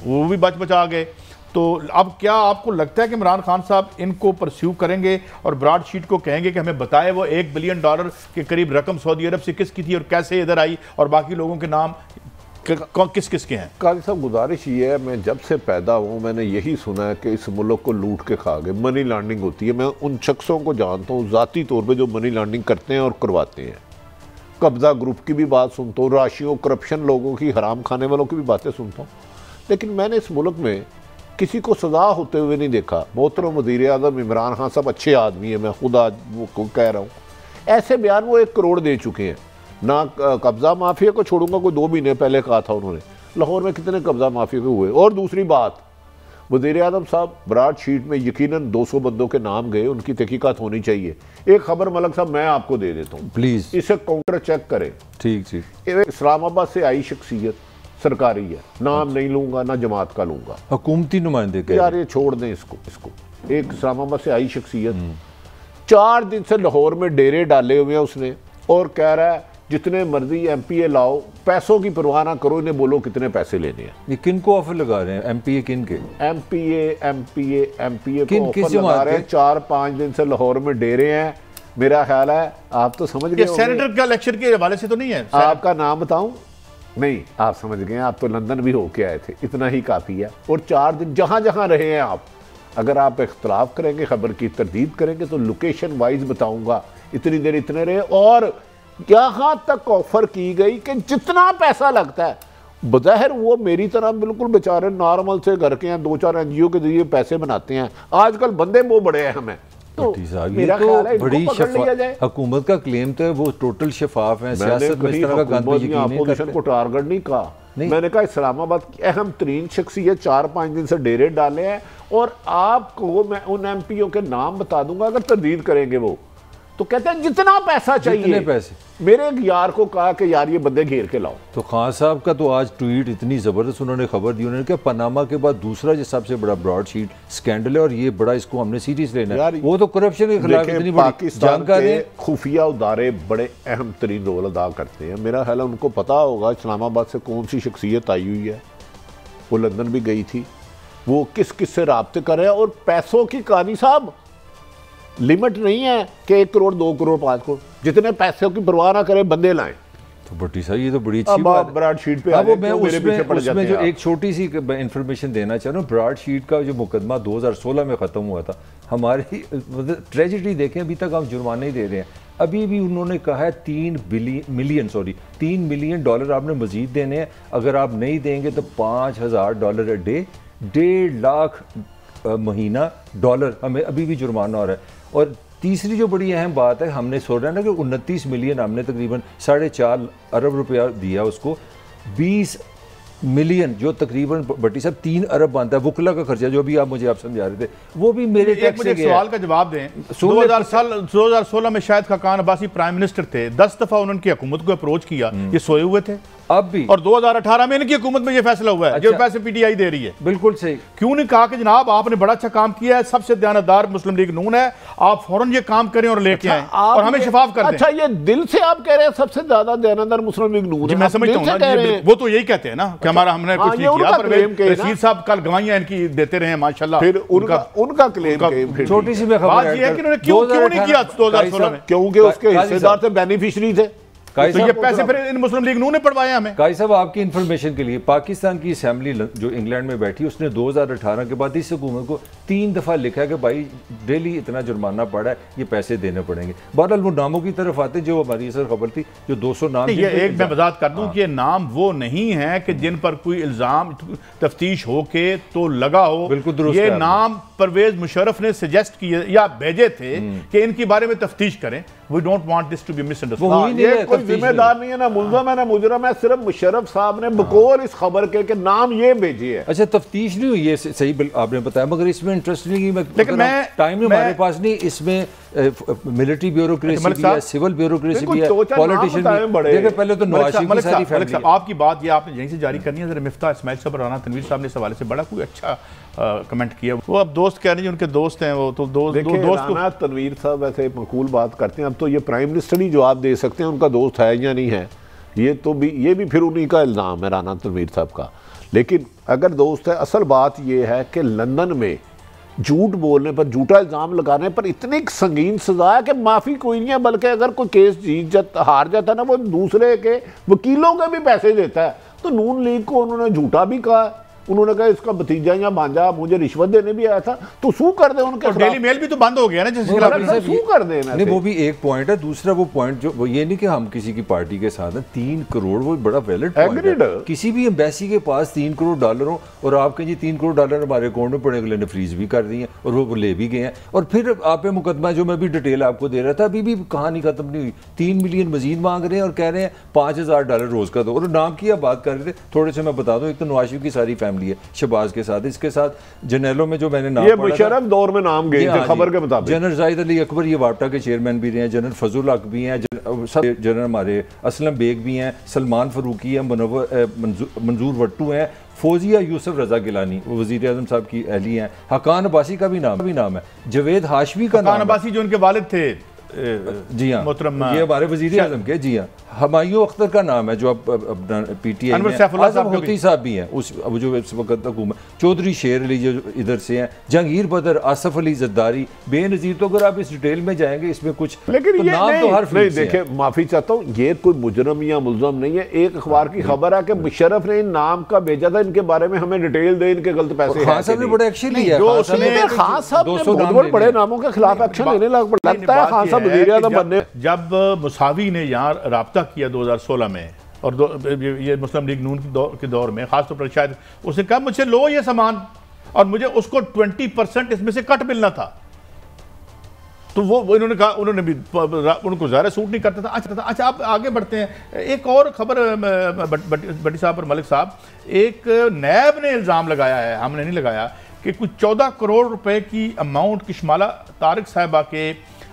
वो भी बचा गए। तो अब क्या आपको लगता है कि इमरान खान साहब इनको परस्यू करेंगे और ब्रॉडशीट को कहेंगे कि हमें बताएं वो $1 बिलियन के करीब रकम सऊदी अरब से किसकी थी और कैसे इधर आई, और बाकी लोगों के नाम किस किस के हैं? काजी साहब, गुजारिश ये है, मैं जब से पैदा हूँ मैंने यही सुना है कि इस मुल्क को लूट के खा गए, मनी लॉन्ड्रिंग होती है। मैं उन शख्सों को जानता हूँ ज़ाती तौर पे जो मनी लॉन्ड्रिंग करते हैं और करवाते हैं। कब्ज़ा ग्रुप की भी बात सुनता हूँ, राशियों करप्शन लोगों की, हराम खाने वालों की भी बातें सुनता हूँ, लेकिन मैंने इस मुल्क में किसी को सजा होते हुए नहीं देखा। मोहतरम वज़ीर-ए-आज़म इमरान खान साहब अच्छे आदमी है, मैं खुद आज वो कह रहा हूँ। ऐसे बयान वो 1 करोड़ दे चुके हैं। ना कब्ज़ा माफिया को छोड़ूंगा, कोई 2 महीने पहले कहा था उन्होंने। लाहौर में कितने कब्ज़ा माफिया के हुए। और दूसरी बात, वज़ीर-ए-आज़म साहब, ब्रॉडशीट में यकीनन 200 बंदों के नाम गए, उनकी तहकीकात होनी चाहिए। एक खबर मलक साहब मैं आपको दे देता हूँ, प्लीज़ इसे काउंटर चेक करें। ठीक। इस्लामाबाद से आई शख्सियत सरकारी है, नाम नहीं लूंगा ना जमात का लूंगा, हुकूमती नुमाइंदे के। यार ये छोड़ दें इसको। एक इस्लामाबाद से आई शख्सियत 4 दिन से लाहौर में डेरे डाले हुए हैं उसने, और कह रहा है जितने मर्जी MPA लाओ, पैसों की परवाह ना करो, इन्हें बोलो कितने पैसे लेने हैं। ये किन को ऑफर लगा रहे हैं? MPA किन के? MPA को ऑफर लगा रहे हैं। 4-5 दिन से लाहौर में डेरे हैं। मेरा ख्याल है आप तो समझ गए, सेनेटर का इलेक्शन के हवाले से तो नहीं है। आपका नाम बताऊं? नहीं, आप समझ गए, आप तो लंदन भी होके आए थे, इतना ही काफ़ी है। और 4 दिन जहाँ जहाँ रहे हैं आप, अगर आप इख्तलाफ करेंगे, खबर की तरदीद करेंगे, तो लोकेशन वाइज बताऊंगा इतनी देर इतने रहे। और यहाँ तक ऑफर की गई कि जितना पैसा लगता है, बज़ाहिर वो मेरी तरह बिल्कुल बेचारे नॉर्मल से घर के हैं, 2-4 NGO के जरिए पैसे बनाते हैं। आजकल बंदे वो बड़े हैं हमें, तो मेरा ख्याल है बड़ी जाए। हुकूमत का क्लेम तो है वो टोटल शफाफ है, सियासत में इस तरह का गंद यकीन नहीं अपोजिशन को टारगेट नहीं कहा। मैंने कहा इस्लामाबाद की अहम तरीन शख्सियत 4-5 दिन से डेरे डाले हैं, और आपको मैं उन MPO के नाम बता दूंगा अगर तरदीद करेंगे वो, तो कहते हैं जितना पैसा चाहिए। पैसे मेरे एक यार को कहा कि यार ये बंदे घेर के लाओ। तो खान साहब का तो आज ट्वीट इतनी ज़बरदस्त उन्होंने खबर दी, उन्होंने कहा पनामा के बाद दूसरा जो सबसे बड़ा ब्रॉडशीट स्कैंडल है और ये बड़ा, इसको हमने सीरियस लेना है। वो तो करप्शन के खिलाफ इतनी बड़ी जानकारी, खुफिया इदारे बड़े अहम तरीन रोल अदा करते हैं। मेरा ख्याल है उनको पता होगा इस्लामाबाद से कौन सी शख्सियत आई हुई है, वो लंदन भी गई थी, वो किस किस से राब्ते कर रहे हैं। और पैसों की कानी साहब लिमिट नहीं है कि 1 करोड़ 2 करोड़ 5 करोड़, जितने पैसों की परवाह ना करें बंदे लाएं। तो बट्टी साहब ये तो बड़ी अच्छी बात है। ब्रॉडशीट पे वो मैं उसमें जो एक छोटी सी इंफॉर्मेशन देना चाह रहा हूँ, ब्रॉडशीट का जो मुकदमा 2016 में ख़त्म हुआ था, हमारी ट्रेजिडी देखें, अभी तक हम जुर्माने ही दे रहे हैं। अभी भी उन्होंने कहा है $3 मिलियन आपने मजीद देने हैं, अगर आप नहीं देंगे तो $5000 a डे, $1.5 लाख महीना डॉलर हमें अभी भी जुर्माना हो रहा है। और तीसरी जो बड़ी अहम बात है, हमने सोच रहा है ना कि 29 मिलियन हमने तकरीबन 4.5 अरब रुपया दिया उसको, 20 मिलियन, जो तकरीबन भट्टी साहब 3 अरब बनता है, वकला का खर्चा जो भी आप समझा रहे थे, वो भी मेरे टैक्स से गया। सवाल का जवाब दें। 2016 में शायद खाकान अब्बासी प्राइम मिनिस्टर थे, 10 दफा उन्होंने हुकूमत को अप्रोच किया, ये सोए हुए थे अब भी, और 2018 में इनकी हुकूमत में ये फैसला हुआ है, जो पैसे पीटीआई दे रही है। बिल्कुल सही। क्यों नहीं कहा कि जनाब आपने बड़ा अच्छा काम किया है, सबसे दयानतदार मुस्लिम लीग नून है, आप फौरन ये काम करें और लेके आए और हमें शफाफ कर दें। अच्छा, ये दिल से आप कह रहे हैं सबसे ज्यादा दयानतदार मुस्लिम लीग नून है? मैं समझता हूं वो तो यही कहते हैं ना कि हमारा हमने कुछ नहीं किया, पर रशीद साहब कल गवाहियां इनकी देते रहे माशाल्लाह। फिर उनका क्लेम छोटी सी बात ये है कि उन्होंने क्यों नहीं किया 2016 में? क्योंकि उसके हिस्सेदार थे, बेनिफिशियरी थे। तो ये पैसे फिर इन मुस्लिम लीग नून ने पड़वाए हमें। काई साहब, आपकी इंफॉर्मेशन के लिए, पाकिस्तान की असेंबली जो इंग्लैंड में बैठी, उसने 2018 के बाद इस हुकूमत को 3 दफा लिखा है कि भाई डेली इतना जुर्माना पड़ा है, ये पैसे देने पड़ेंगे। बहरहाल वो नामों की तरफ आते जो हमारी असर खबर थी, जो 200 नाम। ये एक मैं वजाहत कर दूं कि ये नाम वो नहीं है कि जिन पर कोई इल्जाम तफ्तीश हो के तो लगा हो। बिल्कुल दुरुस्त। ये नाम परवेज मुशर्रफ ने सजेस्ट किए या भेजे थे कि इनके बारे में तफ्तीश करें। We don't want this to be misunderstood. ये कोई जिम्मेदार नहीं है, ना मुल्ज़म है ना मुजरम है, सिर्फ मुशर्रफ साहब ने बकौल इस खबर के नाम ये भेजी है। अच्छा, तफ्तीश नहीं हुई है, सही आपने बताया, मगर इसमें इंटरेस्ट नहीं, लेकिन मैं टाइम हमारे पास नहीं, इसमें मिलिट्री ब्यूरोक्रेसी भी है, सिविल ब्यूरोक्रेसी भी है, पॉलिटिशियन भी। देखिए पहले तो नवाज शरीफ की सारी फैमिली। आपकी बात ये आपने यहीं से जारी करनी है। जरा मिफ्ता इस्माइल साहब और राना तनवीर साहब ने इस हवाले से बड़ा कोई अच्छा कमेंट किया। वो अब दोस्त कह रहे हैं, उनके दोस्त हैं वो, तो दोस्त राना तनवीर साहब ऐसे मकबूल बात करते हैं। अब तो ये प्राइम मिनिस्टर ही जवाब दे सकते हैं उनका दोस्त है या नहीं है। ये भी फिर उन्हीं का इल्ज़ाम है, राना तनवीर साहब का। लेकिन अगर दोस्त है, असल बात यह है कि लंदन में झूठ बोलने पर, झूठा इल्ज़ाम लगाने पर इतनी संगीन सजा है कि माफ़ी कोई नहीं है, बल्कि अगर कोई केस हार जाता है ना, वो दूसरे के वकीलों के भी पैसे देता है। तो नून लीग को उन्होंने झूठा भी कहा, उन्होंने कहा इसका भतीजा या भांजा मुझे रिश्वत देने भी आया था, तो सू कर दे उनके। डेली मेल भी तो बंद हो गया ना, जिसके खिलाफ सू कर देना। नहीं, वो भी एक पॉइंट है। दूसरा वो पॉइंट जो वो ये नहीं कि हम किसी की पार्टी के साथ हैं, 3 करोड़ वो बड़ा वैलिड पॉइंट है। किसी भी एम्बेसी के पास 3 करोड़ डॉलर हो और आप कहें जी 3 करोड़ डॉलर हमारे अकाउंट में पड़े, अगले ने फ्रीज भी कर दिए और वो ले भी गए हैं। और फिर आप पे मुकदमा, जो मैं भी डिटेल आपको दे रहा था, अभी भी कहानी खत्म नहीं हुई। 3 मिलियन मजीद मांग रहे हैं और कह रहे हैं $5000 रोज का दो। और नाम की आप बात कर रहे थे, थोड़े से मैं बता दूं, एक तो नवाज शरीफ की सारी फैमिली है, शहबाज के साथ, इसके साथ जर्नैलों में जो मैंने नाम ये मुशर्रफ दौर में नाम गए थे खबर के मुताबिक। जनरल जाहिद अली अकबर ये वापटा के चेयरमैन भी रहे हैं, जनरल फजल हक भी हैं, सब जनरल हमारे असलम बेग भी हैं, सलमान फरूकी है, मंजूर भट्टू हैं, फौजिया यूसुफ रजा गिलानी वो वजीर आजम साहब की अहली हैं, हकान अब्बासी का भी नाम है, जवेद हाशमी का नाम, अब्बासी जो उनके वालिद थे, जी हाँ, ये हमारे वजीर आजम के, जी हाँ, हमायूं अख्तर का नाम है जो अब अपना पीटीआई होती साहब भी हैं, उस जो इस वक्त हुकूमत, चौधरी शेर अली जो इधर से हैं, जहांगीर बदर, आसफ अली जद्दारी, बेनज़ीर। तो अगर आप इस डिटेल में जाएंगे इसमें कुछ, लेकिन तो ये नाम नहीं, तो हर नहीं देखिए, माफी चाहता हूँ, ये कोई मुजरम या मुल्ज़म नहीं है। एक अखबार की खबर है कि मुशर्रफ ने इन नाम का भेजा था, इनके बारे में हमें डिटेल दे, इनके गलत पैसे। खान साहब ने बड़ा एक्शन लिया, खान साहब ने बड़े नामों के खिलाफ एक्शन लेने लगता है। खान साहब वज़ीर आज़म बनने, जब मुसावी ने यहाँ राब्ता किया 2016 में और ये मुस्लिम लीग नून के दौर में, खासतौर पर शायद उसने कहा मुझे लो ये सामान और मुझे उसको 20% इसमें से कट मिलना था। तो वो इन्होंने कहा, उन्होंने भी उनको ज़्यादा सूट नहीं करता था। अच्छा आप आगे बढ़ते हैं। एक और खबर भट्टी साहब और मलिक साहब, एक नैब ने इल्ज़ाम लगाया है, हमने नहीं लगाया, कि कुछ 14 करोड़ रुपए की अमाउंट किशमाला तारिक साहिबा के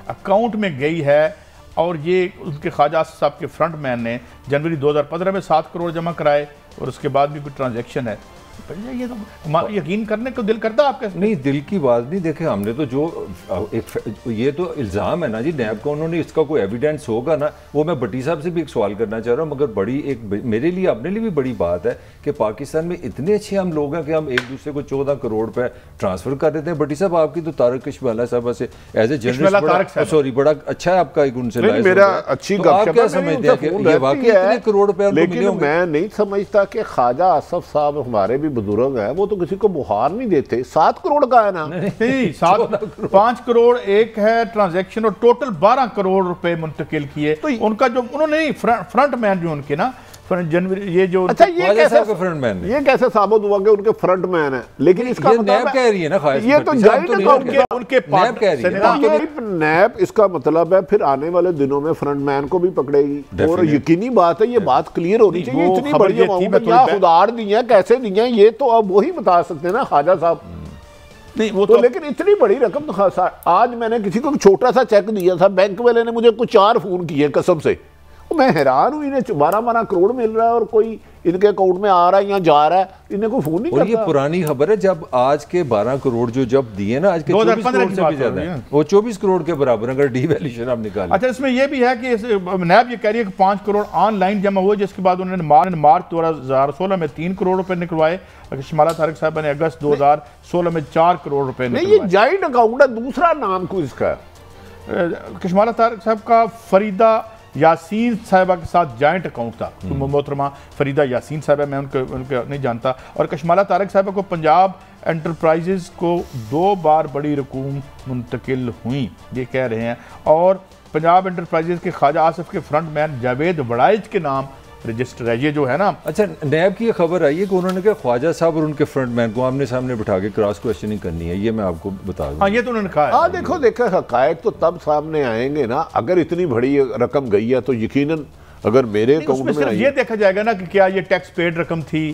अकाउंट में गई है और ये उनके ख्वाजा साहब के फ्रंट मैन ने जनवरी 2015 में 7 करोड़ जमा कराए और उसके बाद भी कोई ट्रांजैक्शन है। ये तो यकीन करने को दिल करता है आपका? नहीं, दिल की बात नहीं। देखे, हमने तो जो ये तो इल्ज़ाम है ना जी नैब का, उन्होंने इसका कोई एविडेंस होगा ना, वो मैं भट्टी साहब से भी एक सवाल करना चाह रहा हूँ। मगर बड़ी एक मेरे लिए, अपने लिए भी बड़ी बात है कि पाकिस्तान में इतने अच्छे हम लोग हैं कि हम एक दूसरे को 14 करोड़ रुपए ट्रांसफर कर देते हैं। भट्टी साहब, आपकी तो तारिक किशमाला साहब से एज ए जर्नलिस्ट, सॉरी, बड़ा अच्छा है आपका एक उनसे अच्छी, आप क्या समझते हैं कि ये वाकई इतने करोड़ रुपए? लेकिन मैं नहीं समझता कि ख्वाजा आसफ साहब हमारे भी बुजुर्ग है, वो तो किसी को बुहार नहीं देते। 7 करोड़ का है ना? नहीं, 5 करोड़ एक है ट्रांजैक्शन और टोटल 12 करोड़ रुपए मुंतकिल किए। तो उनका जो उन्होंने फ्रंट मैन जो उनके ना जनवरी ये जो अच्छा ये फ्रंट मैन ये कैसे साबित हुआ कि उनके फ्रंट मैन है? लेकिन इसका मतलब कह रही है ना, ये तो जॉइंट अकाउंट उनके नैब कह रही है। नैब इसका मतलब है फिर आने वाले दिनों में फ्रंट मैन को भी पकड़ेगी। और यकीनी बात है, ये बात क्लियर होनी चाहिए। इतनी बड़ी अमाउंट या उधार दी है, कैसे दी है, ये तो अब वही बता सकते हैं ना ख्वाजा साहब। नहीं वो तो लेकिन इतनी बड़ी रकम तो आज मैंने किसी को छोटा सा चेक दिया था, बैंक वाले ने मुझे कुछ 4 फोन किए कसम से। मैं हैरान हूँ, इन्हें 12 करोड़ मिल रहा है और कोई इनके अकाउंट में आ रहा है या जा रहा है, इन्हें कोई फोन नहीं करता। ये पुरानी खबर है, जब आज के 12 करोड़ जो जब दिए ना, आज के 24 करोड़ से भी ज्यादा है, वो 24 करोड़ के बराबर अगर डीवैल्यूएशन आप निकालें। अच्छा, इसमें यह भी है कि नैब ये कह रही है कि 5 करोड़ ऑनलाइन जमा हुए, जिसके बाद उन्होंने मार्च 2016 में 3 करोड़ रुपए निकलवाए। कशमाला तारिक साहब ने अगस्त 2016 में 4 करोड़ रुपए निकलवाए। ये जॉइंट अकाउंट है, दूसरा नाम को इसका। कशमाला तारिक साहब का फरीदा यासीन साहिबा के साथ जॉइंट अकाउंट था। मोहतरमा फरीदा यासीन साहिबा, मैं उनके नहीं जानता। और कशमाला तारिक साहिबा को पंजाब एंटरप्राइजेज को 2 बार बड़ी रकूम मुंतकिल हुई, ये कह रहे हैं। और पंजाब एंटरप्राइजेज के ख्वाजा आसिफ के फ्रंट मैन जावेद वड़ाइज के नाम रजिस्टर है, ये जो है ना। अच्छा, नैब की खबर आई है कि उन्होंने कहा ख्वाजा साहब और उनके फ्रंट मैन को आमने सामने बिठा के क्रॉस क्वेश्चनिंग करनी है, ये मैं आपको बता दूं। हाँ, ये तो उन्होंने कहा है। हाँ, देखो हकायक तो तब सामने आएंगे ना। अगर इतनी बड़ी रकम गई है तो यकीनन अगर मेरे अकाउंट में ये देखा जाएगा ना कि क्या ये टैक्स पेड रकम थी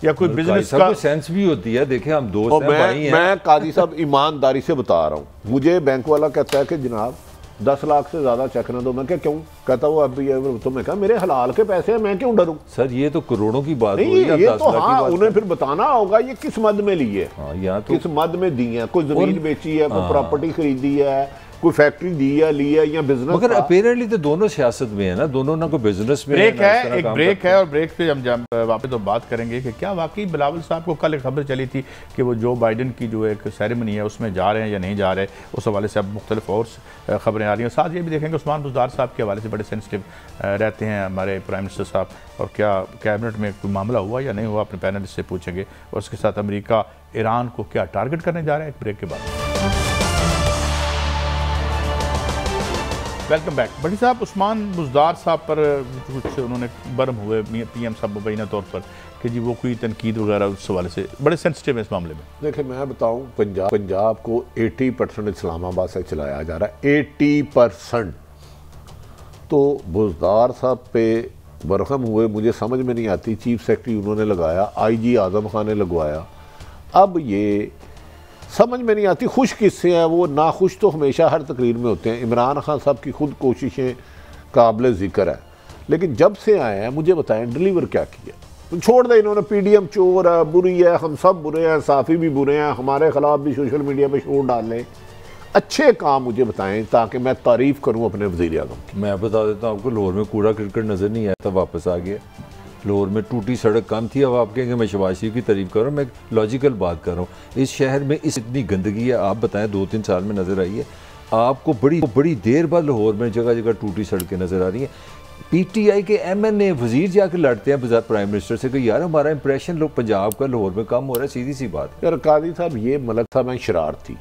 या कोई बिजनेस का सेंस भी होती है। देखिए, हम दोस्त हैं, भाई हैं। मैं काजी साहब ईमानदारी से बता रहा हूँ, मुझे बैंक वाला कहता है कि जनाब 10 लाख से ज्यादा चेक ना दो। मैं क्या क्यों कहता वो अभी, तो मैं कहा मेरे हलाल के पैसे हैं, मैं क्यों डरूं? सर ये तो करोड़ों की बात नहीं, ये तो हाँ उन्हें फिर बताना होगा ये किस मद में ली है। हाँ, यहाँ तो किस मद में दी है, कोई जमीन बेची है, कोई प्रॉपर्टी खरीदी है, कोई फैक्ट्री दी है, ली है या बिजनेस। मगर अपेरेंटली तो दोनों सियासत में है ना, दोनों ना कोई बिजनेस में। ब्रेक है, एक ब्रेक है और ब्रेक पे हम वापस तो बात करेंगे कि क्या वाकई बिलावल साहब को कल एक खबर चली थी कि वो जो बाइडन की जो एक सेरेमनी है उसमें जा रहे हैं या नहीं जा रहे। उस हवाले से अब मुख्तलिफ और खबरें आ रही हैं। साथ ये भी देखेंगे उस्मान बुज़दार साहब के हवाले से बड़े सेंसिटिव रहते हैं हमारे प्राइम मिनिस्टर साहब, और क्या कैबिनेट में कोई मामला हुआ या नहीं हुआ, अपने पैनलिस्ट से पूछेंगे। और उसके साथ अमेरिका ईरान को क्या टारगेट करने जा रहा है, एक ब्रेक के बाद। Welcome back. बड़ी साहब, उस्मान बुज़दार साहब पर कुछ उन्होंने बर्म हुए पीएम साहब मुबैना तौर पर कि जी वो कोई तनकीद वगैरह, उस हवाले से बड़े सेंसिटिव है इस मामले में। देखिए, मैं बताऊं, पंजाब को 80% इस्लामाबाद से चलाया जा रहा है, 80%। तो बुज़दार साहब पे बरहम हुए, मुझे समझ में नहीं आती। चीफ सेक्रेटरी उन्होंने लगाया, IG आज़म खान ने लगवाया। अब ये समझ में नहीं आती खुश किससे है, वो नाखुश तो हमेशा हर तकरीर में होते हैं। इमरान खान साहब की खुद कोशिशें काबिल ज़िक्र है, लेकिन जब से आए हैं मुझे बताएं डिलीवर क्या किया। छोड़ दें, इन्होंने PDM चोर है, बुरी है, हम सब बुरे हैं, साफ़ी भी बुरे हैं, हमारे खिलाफ भी सोशल मीडिया पे शोर डाल लें। अच्छे काम मुझे बताएं ताकि मैं तारीफ़ करूँ अपने वज़ीर आज़म की। मैं बता देता हूँ आपको, लाहौर में कूड़ा क्रिकेट नज़र नहीं आया था, वापस आ गया। लाहौर में टूटी सड़क कम थी। अब आप कहेंगे मैं शहबाज शरीफ की तारीफ कर रहा हूँ, मैं लॉजिकल बात कर रहा हूँ। इस शहर में इतनी गंदगी है, आप बताएं 2-3 साल में नज़र आई है आपको? बड़ी देर बाद लाहौर में जगह जगह टूटी सड़कें नज़र आ रही हैं। PTI के MNA वजीर जाकर लड़ते हैं प्राइम मिनिस्टर से कि यार हमारा इंप्रेशन लोग पंजाब का लाहौर में कम हो रहा है। सीधी सी बात यार काजी साहब, ये मलक साहब मैं शरारती।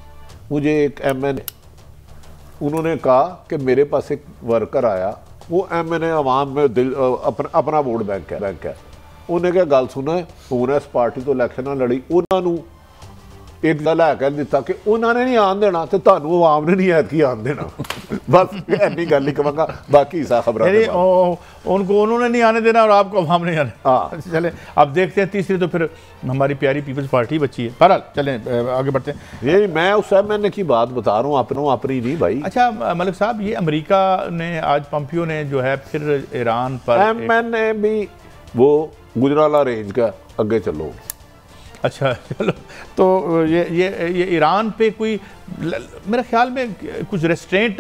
मुझे एक MNA उन्होंने कहा कि मेरे पास एक वर्कर आया, वो MNA अवाम में अपना वोट बैंक है। उन्हें क्या गल सुना है, उन्हें इस पार्टी तो इलैक्शन लड़ी, उन्होंने एक गल है कह दिता कि उन्होंने नहीं आन देना तो तुहानू अवाम ने नहीं ऐतकी आन देना। बस इन्नी गल ही कहूँगा, बाकी हिस्सा खबर उनको उन्होंने नहीं आने देना और आपको अवाम नहीं आने। हाँ, चले अब देखते हैं। तीसरी तो फिर हमारी प्यारी पीपल्स पार्टी बची है। बहरहाल चलें आगे बढ़ते हैं। ये मैं उस MNA की बात बता रहा हूँ, अपनी नहीं भाई। अच्छा मलिक साहब, ये अमेरिका ने आज पंपियो ने जो है फिर ईरान पर MNA भी वो गुजराला रेंज का, आगे चलो। अच्छा चलो, तो ये ईरान पे कोई मेरे ख्याल में कुछ रेस्ट्रेंट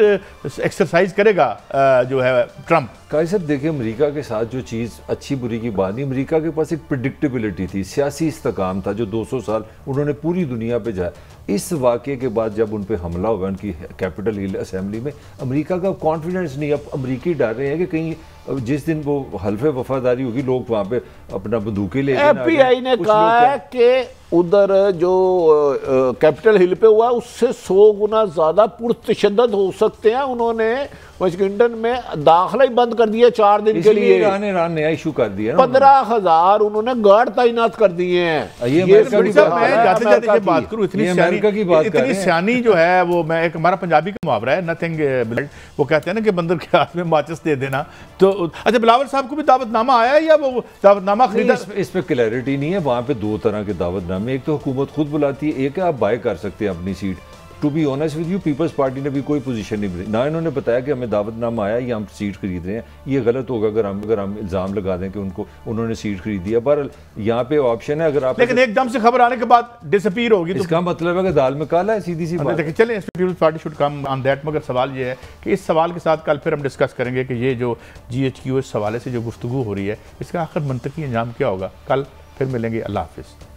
एक्सरसाइज करेगा जो है ट्रंप। काजी साहब देखिए, अमेरिका के साथ जो चीज़ अच्छी बुरी की बात नहीं, अमेरिका के पास एक प्रिडिक्टेबिलिटी थी, सियासी इस्तेकाम था जो 200 साल उन्होंने पूरी दुनिया पे जाए। इस वाक़े के बाद जब उन पर हमला हुआ उनकी कैपिटल हिल असेंबली में, अमेरिका का कॉन्फिडेंस नहीं। अब अमेरिकी डर रहे हैं कि कहीं जिस दिन वो हल्फे वफादारी होगी लोग वहाँ पे अपना बंदूकें ले FBI ने कहा है कि उधर जो कैपिटल हिल पे हुआ उससे 100 गुना ज्यादा पुरतशद्दद हो सकते हैं। उन्होंने वाशिंगटन में दाखिला ही बंद कर दिया 4 दिन के लिए। ईरान नया इशू कर दिया 15,000 उन्होंने गार्ड तैनात कर दिए हैं। ये मैं जाते जाते बात करूं, इतनी सियानी जो है वो, मैं एक हमारा पंजाबी का मुहावरा है नथिंग, वो कहते हैं ना कि बंदर के हाथ में माचिस दे देना। तो अच्छा, बिलावल साहब को भी दावतनामा आया है या वो दावतनामा खरीदा? इस पे क्लैरिटी नहीं है। वहाँ पे 2 तरह के दावतनामे, एक तो हुकूमत खुद बुलाती है, एक है आप बाय कर सकते हैं अपनी seat. To be honest with you, Peoples Party ने भी कोई पोजीशन नहीं ली ना। इन्होंने बताया कि हमें दावतनामा आया या हम सीट खरीद रहे हैं। ये गलत होगा अगर हम इल्ज़ाम लगा दें कि उन्होंने सीट खरीदी है। पर यहाँ पे ऑप्शन है, अगर आप लेकिन एकदम से खबर आने के बाद डिसअपीयर होगी तो इसका मतलब है कि दाल में काला है, सीधी सी बात। देखिए चलें, Peoples Party should come on that. मगर सवाल ये है कि इस सवाल के साथ कल फिर हम डिस्कस करेंगे कि ये जो GHQ इस हवाले से जो गुफ्तगू हो रही है, इसका आखिर मंतकी अंजाम क्या होगा। कल फिर मिलेंगे। अल्लाह हाफिज़।